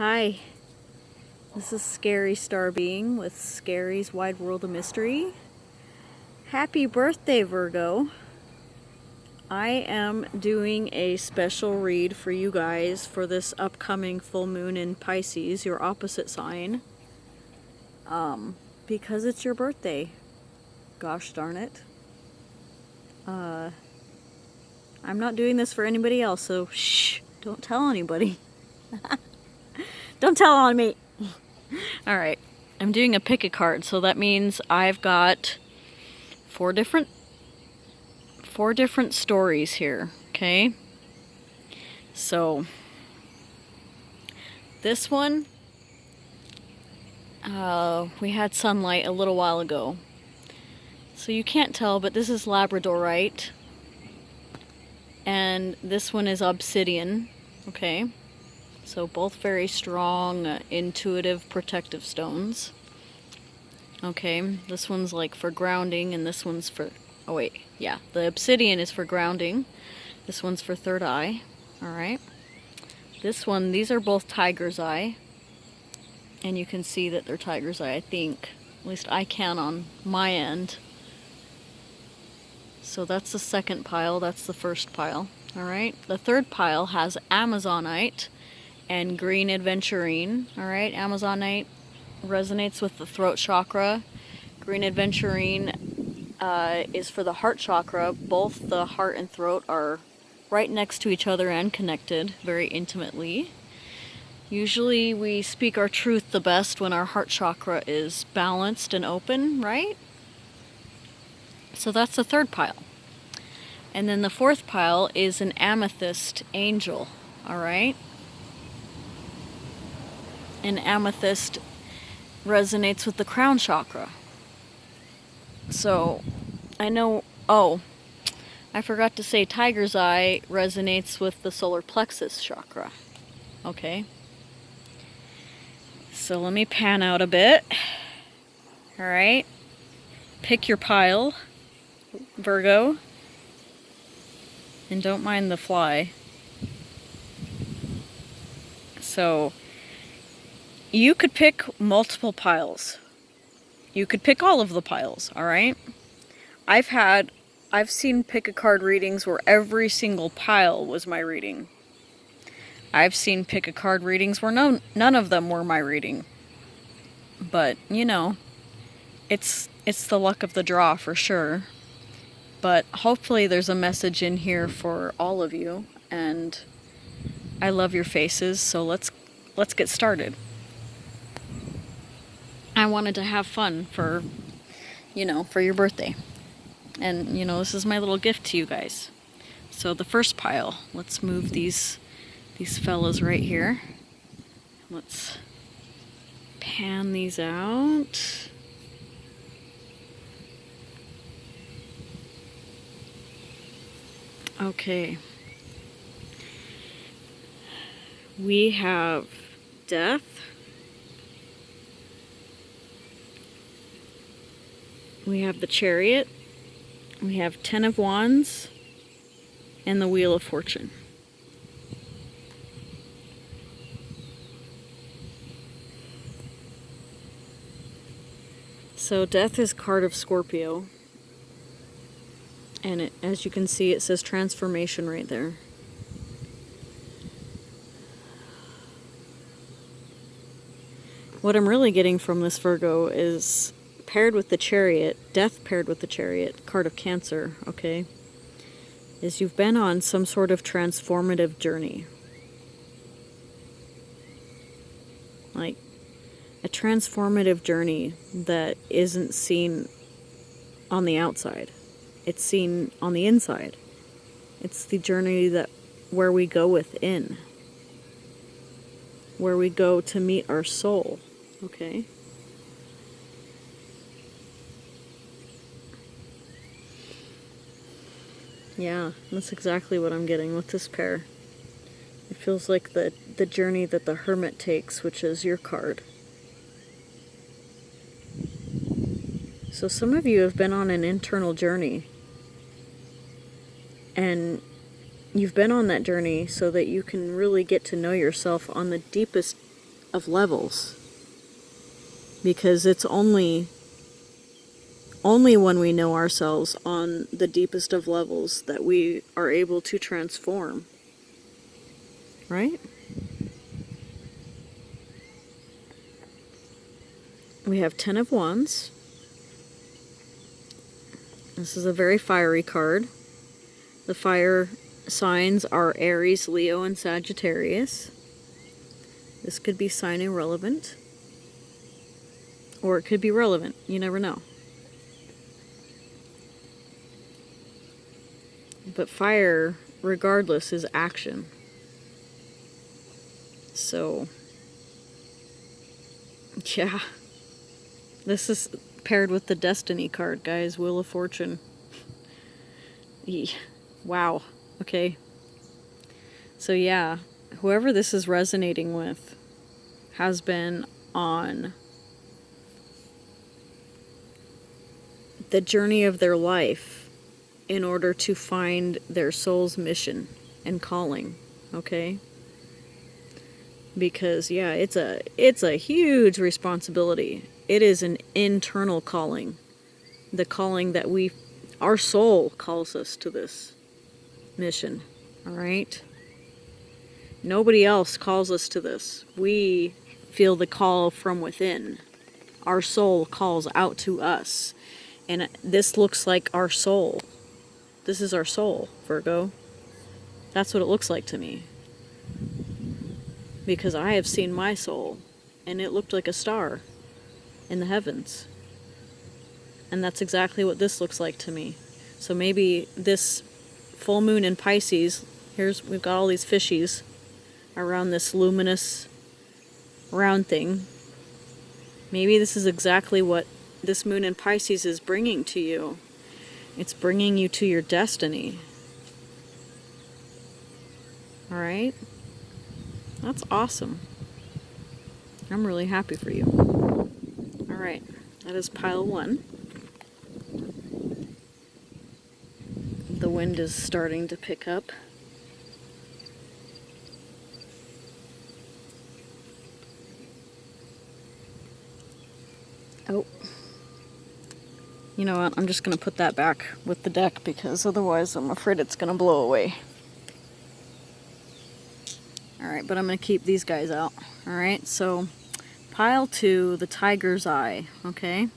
Hi, this is Scary Starbeing with Scary's Wide World of Mystery. Happy birthday, Virgo. I am doing a special read for you guys for this upcoming full moon in Pisces, your opposite sign, because it's your birthday. Gosh darn it. I'm not doing this for anybody else, so shh, don't tell anybody. Don't tell on me. Alright, I'm doing a pick a card, so that means I've got four different stories here, okay? So, this one, we had sunlight a little while ago. So you can't tell, but this is labradorite. And this one is obsidian, okay? So both very strong, intuitive, protective stones. Okay, this one's like for grounding, and this one's for... Oh wait, yeah, the obsidian is for grounding. This one's for third eye, alright? This one, these are both tiger's eye. And you can see that they're tiger's eye, I think. At least I can on my end. So that's the second pile, that's the first pile, alright? The third pile has amazonite and green adventurine, alright? Amazonite resonates with the throat chakra. Green adventurine is for the heart chakra. Both the heart and throat are right next to each other and connected very intimately. Usually we speak our truth the best when our heart chakra is balanced and open, right? So that's the third pile. And then the fourth pile is an amethyst angel, alright? An amethyst resonates with the crown chakra. So, I know, oh, I forgot to say tiger's eye resonates with the solar plexus chakra. Okay? So let me pan out a bit. Alright? Pick your pile, Virgo. And don't mind the fly. So, you could pick multiple piles. You could pick all of the piles, alright? I've seen pick a card readings where every single pile was my reading. I've seen pick a card readings where none of them were my reading. But, you know, it's the luck of the draw for sure. But hopefully there's a message in here for all of you, and I love your faces, so let's get started. I wanted to have fun for your birthday. And, this is my little gift to you guys. So the first pile, let's move these fellas right here. Let's pan these out. Okay. We have death. We have the Chariot, we have 10 of Wands, and the Wheel of Fortune. So death is card of Scorpio, and as you can see, it says transformation right there. What I'm really getting from this, Virgo, is paired with the Chariot, death paired with the Chariot, card of Cancer, okay, is you've been on some sort of transformative journey. Like, a transformative journey that isn't seen on the outside. It's seen on the inside. It's the journey where we go within. Where we go to meet our soul, okay? Yeah, that's exactly what I'm getting with this pair. It feels like the journey that the Hermit takes, which is your card. So some of you have been on an internal journey. And you've been on that journey so that you can really get to know yourself on the deepest of levels. Because it's only when we know ourselves on the deepest of levels that we are able to transform. Right? We have 10 of Wands. This is a very fiery card. The fire signs are Aries, Leo, and Sagittarius. This could be sign irrelevant. Or it could be relevant. You never know. But fire, regardless, is action. So, yeah. This is paired with the Destiny card, guys. Wheel of Fortune. Wow. Okay. So yeah, whoever this is resonating with has been on the journey of their life in order to find their soul's mission and calling. Okay? Because yeah, it's a huge responsibility. It is an internal calling. The calling that our soul calls us to this mission. All right? Nobody else calls us to this. We feel the call from within. Our soul calls out to us. And this looks like our soul. This is our soul, Virgo. That's what it looks like to me. Because I have seen my soul, and it looked like a star in the heavens. And that's exactly what this looks like to me. So maybe this full moon in Pisces, we've got all these fishies around this luminous round thing. Maybe this is exactly what this moon in Pisces is bringing to you. It's bringing you to your destiny. All right? That's awesome. I'm really happy for you. All right, that is pile 1. The wind is starting to pick up. Oh. You know what? I'm just going to put that back with the deck because otherwise I'm afraid it's going to blow away. Alright, but I'm going to keep these guys out. Alright, so pile 2, the tiger's eye. Okay?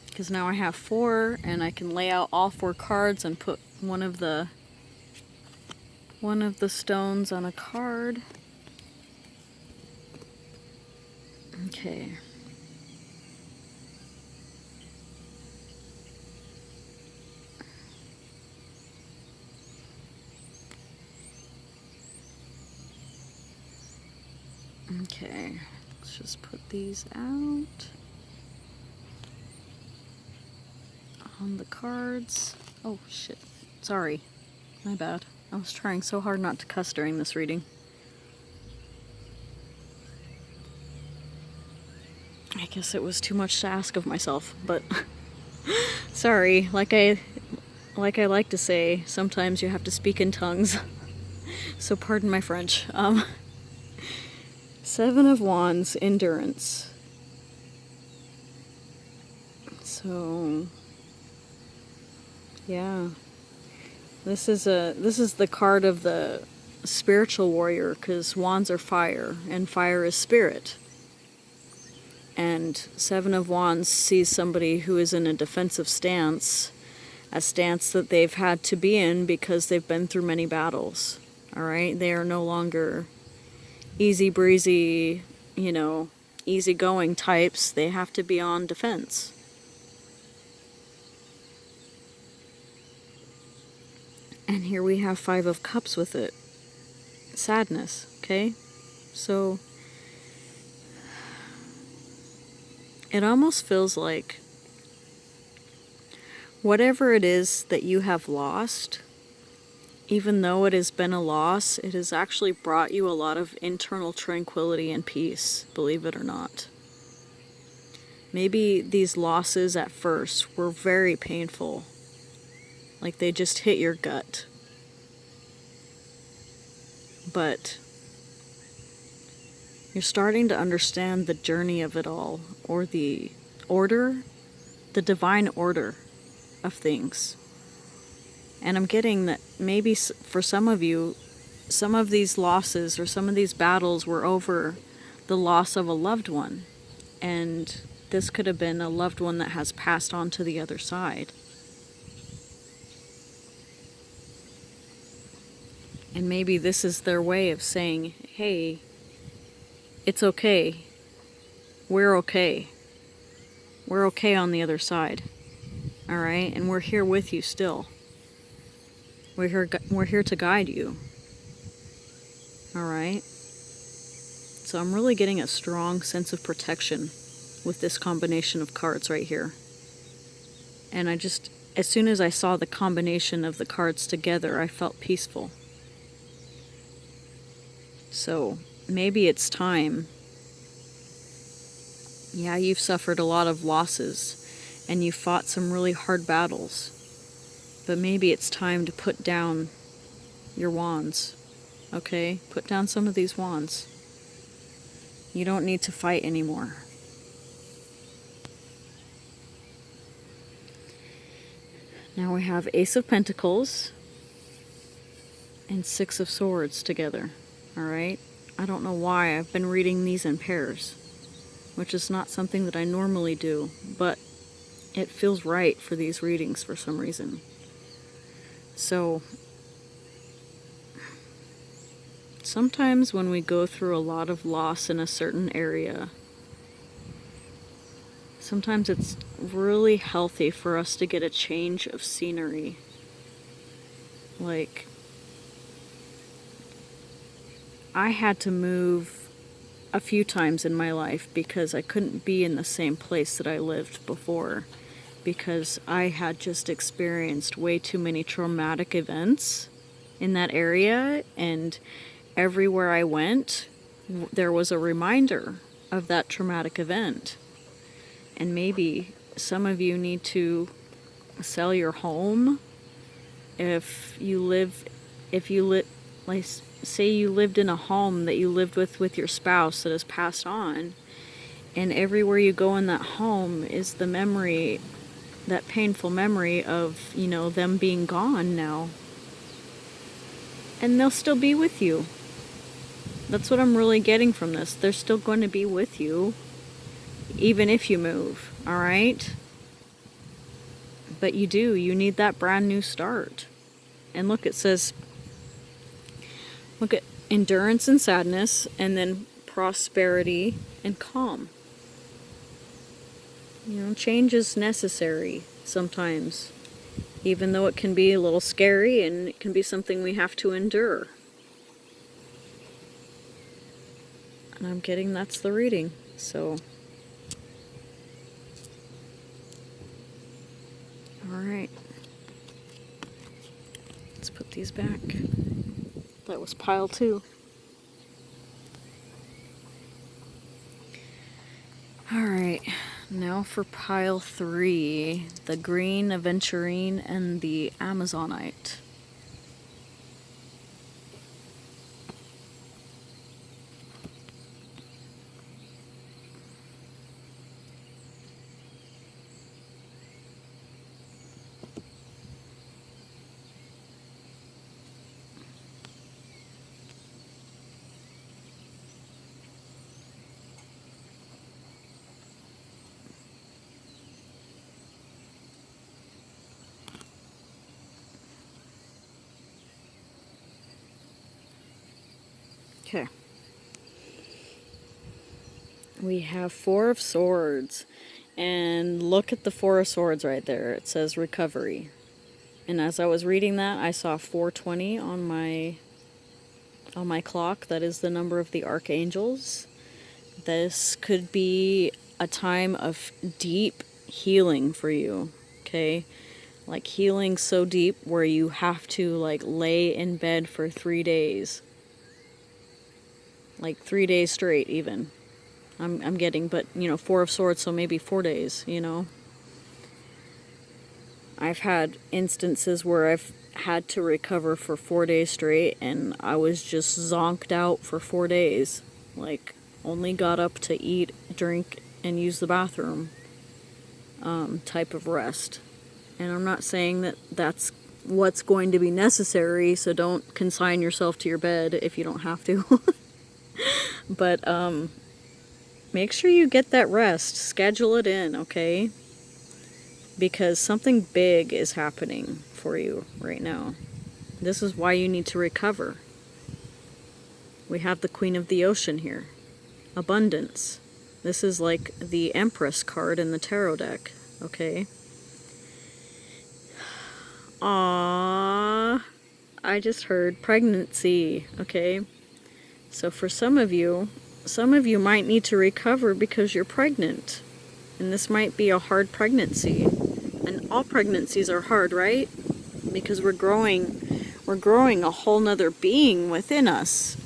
Because now I have 4 and I can lay out all 4 cards and put one of the stones on a card. Okay. Okay, let's just put these out on the cards. Oh shit, sorry, my bad. I was trying so hard not to cuss during this reading. I guess it was too much to ask of myself, but sorry, like I like to say, sometimes you have to speak in tongues. So pardon my French. 7 of Wands, endurance. So yeah. This is the card of the spiritual warrior, because wands are fire and fire is spirit. And 7 of Wands sees somebody who is in a defensive stance, a stance that they've had to be in because they've been through many battles. All right? They are no longer easy breezy, easygoing types. They have to be on defense. And here we have 5 of Cups with it. Sadness, okay? So it almost feels like whatever it is that you have lost, even though it has been a loss, it has actually brought you a lot of internal tranquility and peace, believe it or not. Maybe these losses at first were very painful. Like they just hit your gut. But You're starting to understand the journey of it all, or the order, the divine order of things. And I'm getting that maybe for some of you, some of these losses or some of these battles were over the loss of a loved one. And this could have been a loved one that has passed on to the other side. And maybe this is their way of saying, hey, it's okay. We're okay. We're okay on the other side. All right? And we're here with you still. We're here to guide you. All right? So I'm really getting a strong sense of protection with this combination of cards right here. And as soon as I saw the combination of the cards together, I felt peaceful. So maybe it's time. Yeah, you've suffered a lot of losses and you fought some really hard battles. But maybe it's time to put down your wands. Okay? Put down some of these wands. You don't need to fight anymore. Now we have Ace of Pentacles and Six of Swords together. Alright? I don't know why I've been reading these in pairs, which is not something that I normally do, but it feels right for these readings for some reason. So, sometimes when we go through a lot of loss in a certain area, sometimes it's really healthy for us to get a change of scenery. Like, I had to move a few times in my life because I couldn't be in the same place that I lived before, because I had just experienced way too many traumatic events in that area, and everywhere I went, there was a reminder of that traumatic event. And maybe some of you need to sell your home if you like, say you lived in a home that you lived with your spouse that has passed on, and everywhere you go in that home is the memory, that painful memory of, them being gone now. And they'll still be with you. That's what I'm really getting from this. They're still going to be with you, even if you move, all right? But you need that brand new start. And look, it says, look at endurance and sadness, and then prosperity and calm. Change is necessary sometimes, even though it can be a little scary and it can be something we have to endure. And I'm getting that's the reading, so. Alright. Let's put these back. That was pile 2. Alright, now for pile 3, the green aventurine and the Amazonite. Okay. We have 4 of Swords. And look at the 4 of Swords right there. It says recovery. And as I was reading that, I saw 420 on my clock. That is the number of the archangels. This could be a time of deep healing for you. Okay? Like healing so deep where you have to lay in bed for 3 days. Like 3 days straight, even. I'm getting, but 4 of Swords, so maybe 4 days, I've had instances where I've had to recover for 4 days straight, and I was just zonked out for 4 days. Like, only got up to eat, drink, and use the bathroom type of rest. And I'm not saying that that's what's going to be necessary, so don't consign yourself to your bed if you don't have to. But make sure you get that rest. Schedule it in, okay? Because something big is happening for you right now. This is why you need to recover. We have the Queen of the Ocean here. Abundance. This is like the Empress card in the tarot deck, okay? Aww, I just heard pregnancy, okay? So for some of you might need to recover because you're pregnant. And this might be a hard pregnancy. And all pregnancies are hard, right? Because we're growing a whole nother being within us.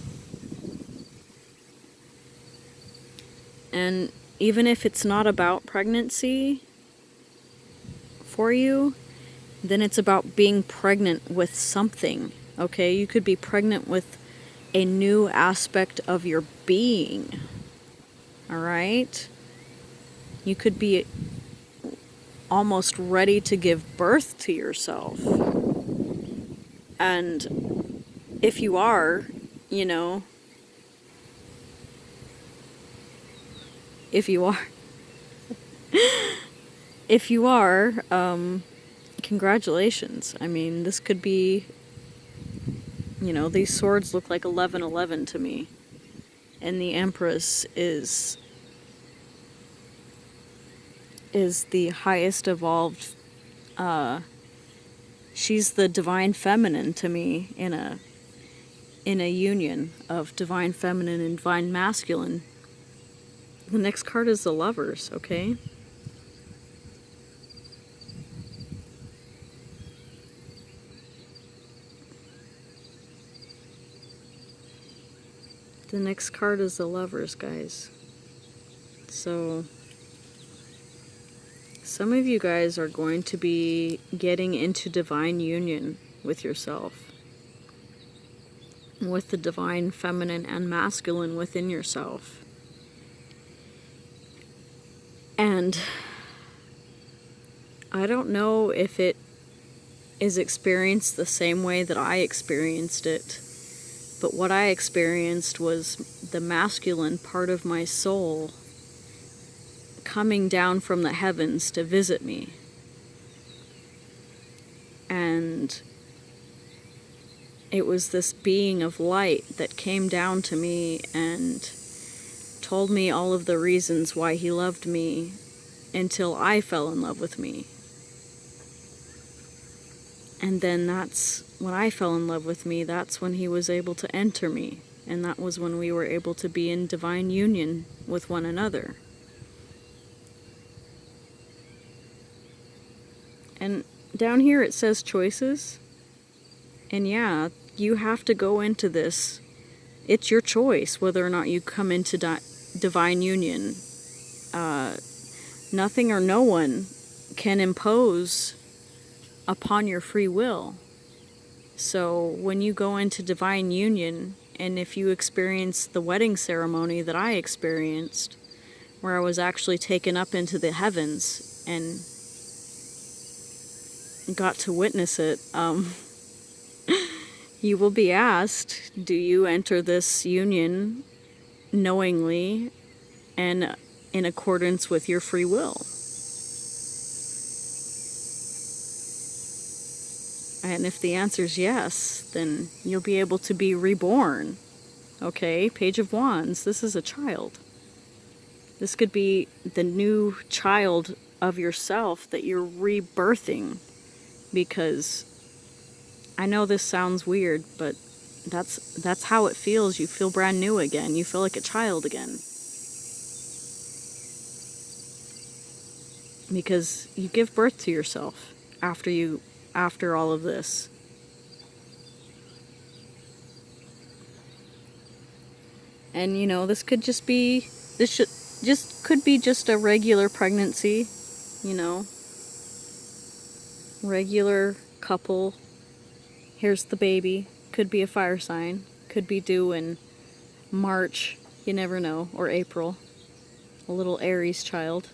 And even if it's not about pregnancy for you, then it's about being pregnant with something, okay? You could be pregnant with a new aspect of your being, all right? You could be almost ready to give birth to yourself. And if you are, you know, if you are, congratulations. I mean, this could be, you know, these swords look like 1111 to me. And the Empress is the highest evolved, she's the divine feminine to me in a union of divine feminine and divine masculine. The next card is the Lovers, okay? The next card is the Lovers, guys. So some of you guys are going to be getting into divine union with yourself, with the divine feminine and masculine within yourself. And I don't know if it is experienced the same way that I experienced it, but what I experienced was the masculine part of my soul coming down from the heavens to visit me. And it was this being of light that came down to me and told me all of the reasons why he loved me until I fell in love with me. And then that's when I fell in love with me, that's when he was able to enter me. And that was when we were able to be in divine union with one another. And down here it says choices. And yeah, you have to go into this. It's your choice whether or not you come into divine union. Nothing or no one can impose upon your free will. So when you go into divine union, and if you experience the wedding ceremony that I experienced, where I was actually taken up into the heavens and got to witness it, you will be asked, do you enter this union knowingly and in accordance with your free will? And if the answer is yes, then you'll be able to be reborn. Okay, Page of Wands, this is a child. This could be the new child of yourself that you're rebirthing. Because I know this sounds weird, but that's how it feels. You feel brand new again. You feel like a child again. Because you give birth to yourself after all of this. And you know, this could just be just a regular pregnancy, you know. Regular couple. Here's the baby. Could be a fire sign. Could be due in March You never know. Or April. A little Aries child.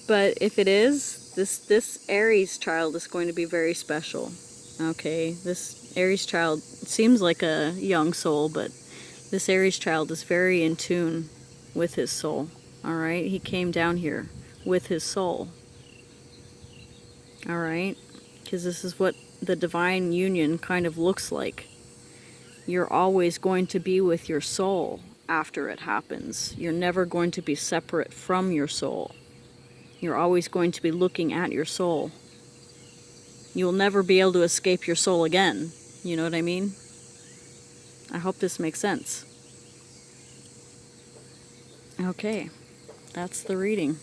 But if it is, this Aries child is going to be very special. Okay, this Aries child seems like a young soul, but this Aries child is very in tune with his soul. Alright, he came down here with his soul. Alright, because this is what the divine union kind of looks like. You're always going to be with your soul after it happens. You're never going to be separate from your soul. You're always going to be looking at your soul. You'll never be able to escape your soul again. You know what I mean? I hope this makes sense. Okay, that's the reading.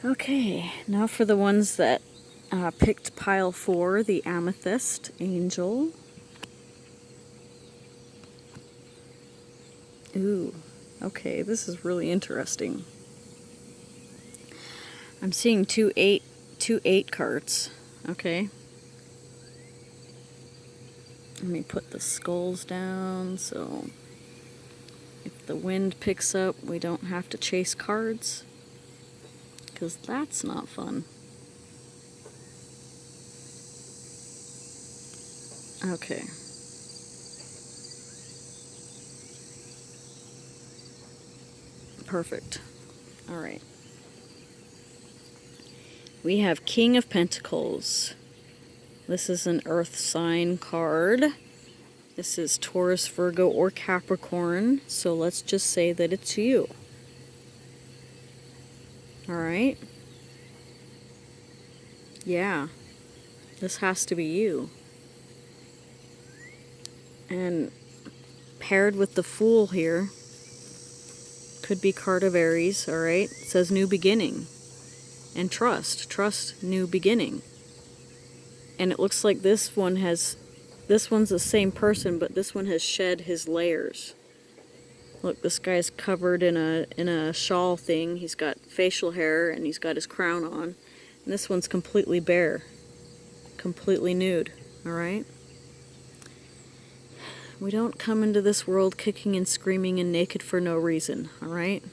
Okay, now for the ones that picked pile 4, the Amethyst Angel. Ooh, okay, this is really interesting. I'm seeing two eight cards. Okay. Let me put the skulls down so if the wind picks up, we don't have to chase cards. Because that's not fun. Okay. Perfect. Alright. We have King of Pentacles. This is an Earth sign card. This is Taurus, Virgo, or Capricorn. So let's just say that it's you. Alright? Yeah. This has to be you. And paired with the Fool here, could be card of Aries, alright? It says new beginning. And trust, new beginning. And it looks like this one's the same person, but this one has shed his layers. Look, this guy's covered in a shawl thing. He's got facial hair and he's got his crown on. And this one's completely bare. Completely nude, alright? We don't come into this world kicking and screaming and naked for no reason, alright?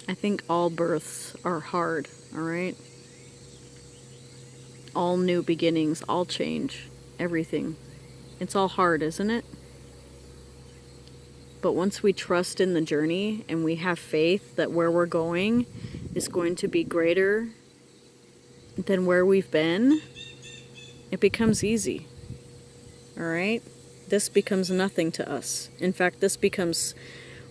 I think all births are hard, alright? All new beginnings, all change, everything. It's all hard, isn't it? But once we trust in the journey and we have faith that where we're going is going to be greater than where we've been, it becomes easy. Alright? This becomes nothing to us. In fact,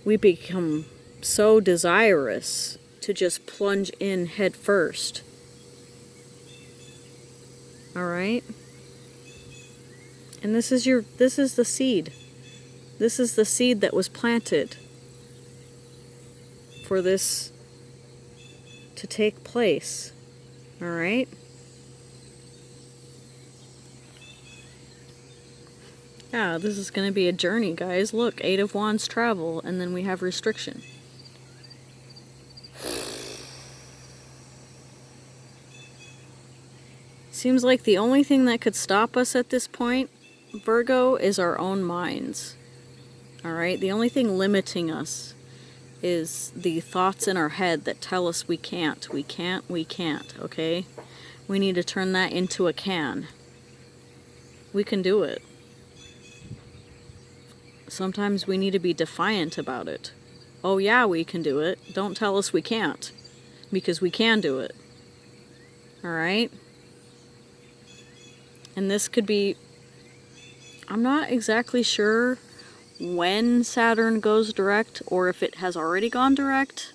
we become so desirous to just plunge in head first. Alright? And this is the seed. This is the seed that was planted for this to take place. Alright? Yeah, this is going to be a journey, guys. Look, 8 of Wands, travel, and then we have restriction. Seems like the only thing that could stop us at this point, Virgo, is our own minds. Alright? The only thing limiting us is the thoughts in our head that tell us we can't, okay? We need to turn that into a can. We can do it. Sometimes we need to be defiant about it. Oh yeah, we can do it. Don't tell us we can't. Because we can do it. Alright? And this could be... I'm not exactly sure when Saturn goes direct or if it has already gone direct.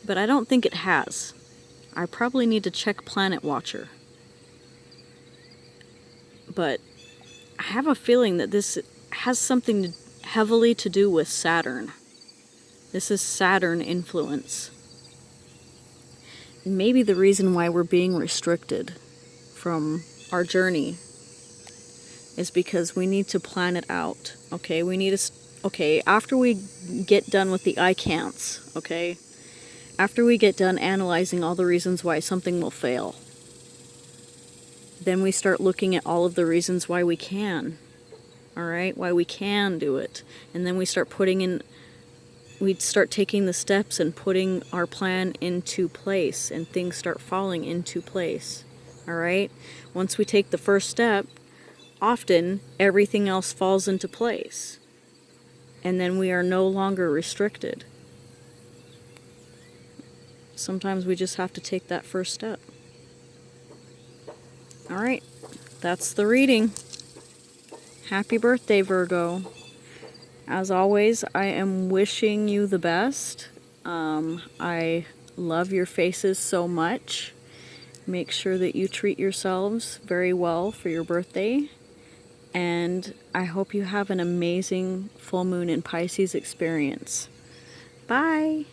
But I don't think it has. I probably need to check Planet Watcher. But I have a feeling that this has something heavily to do with Saturn. This is Saturn influence. Maybe the reason why we're being restricted from our journey is because we need to plan it out. Okay, we need to okay, after we get done with the I can'ts, okay, after we get done analyzing all the reasons why something will fail, then we start looking at all of the reasons why we can, all right, why we can do it. And then we start we'd start taking the steps and putting our plan into place, and things start falling into place, all right? Once we take the first step, often everything else falls into place, and then we are no longer restricted. Sometimes we just have to take that first step. All right, that's the reading. Happy birthday, Virgo. As always, I am wishing you the best. I love your faces so much. Make sure that you treat yourselves very well for your birthday. And I hope you have an amazing full moon in Pisces experience. Bye.